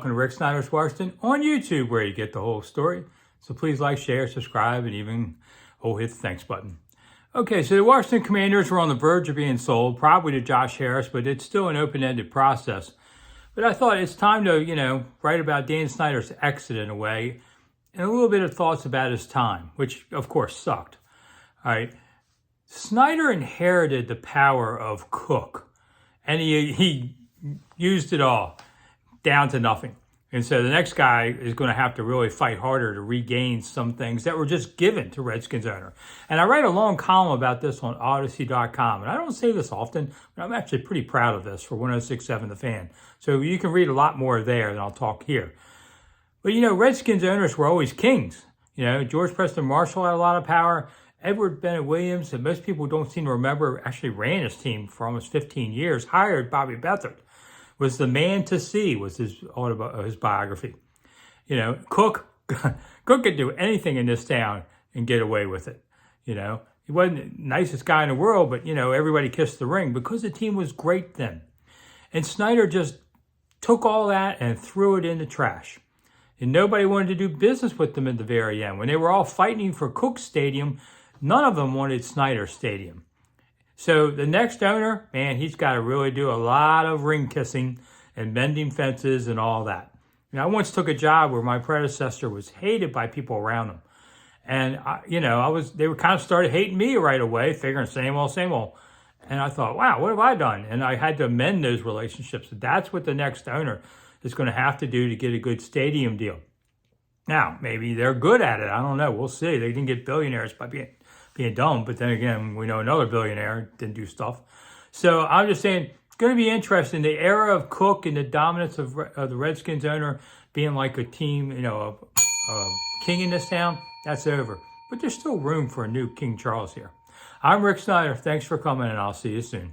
Welcome to Rick Snider's Washington on YouTube, where you get the whole story. So please like, share, subscribe, and even hit the thanks button. Okay, so the Washington Commanders were on the verge of being sold, probably to Josh Harris, but it's still an open-ended process. But I thought it's time to, write about Dan Snyder's exit in a way, and a little bit of thoughts about his time, which of course sucked. All right, Snyder inherited the power of Cooke, and he used it all down to nothing. And so the next guy is going to have to really fight harder to regain some things that were just given to Redskins owner. And I write a long column about this on Odyssey.com. And I don't say this often, but I'm actually pretty proud of this for 106.7 The Fan. So you can read a lot more there than I'll talk here. But, Redskins owners were always kings. George Preston Marshall had a lot of power. Edward Bennett Williams, that most people don't seem to remember, actually ran his team for almost 15 years, hired Bobby Beathard. Was the man to see, was his biography. Cooke could do anything in this town and get away with it. He wasn't the nicest guy in the world, but, everybody kissed the ring because the team was great then. And Snyder just took all that and threw it in the trash. And nobody wanted to do business with them at the very end. When they were all fighting for Cooke Stadium, none of them wanted Snyder Stadium. So the next owner, man, he's got to really do a lot of ring kissing and mending fences and all that. I once took a job where my predecessor was hated by people around him. And, they were kind of started hating me right away, figuring same old, same old. And I thought, wow, what have I done? And I had to mend those relationships. That's what the next owner is going to have to do to get a good stadium deal. Now, maybe they're good at it. I don't know. We'll see. They didn't get billionaires by being dumb, but then again, we know another billionaire didn't do stuff. So I'm just saying, it's going to be interesting. The era of Cooke and the dominance of the Redskins owner being like a team, a king in this town, that's over. But there's still room for a new King Charles here. I'm Rick Snider. Thanks for coming, and I'll see you soon.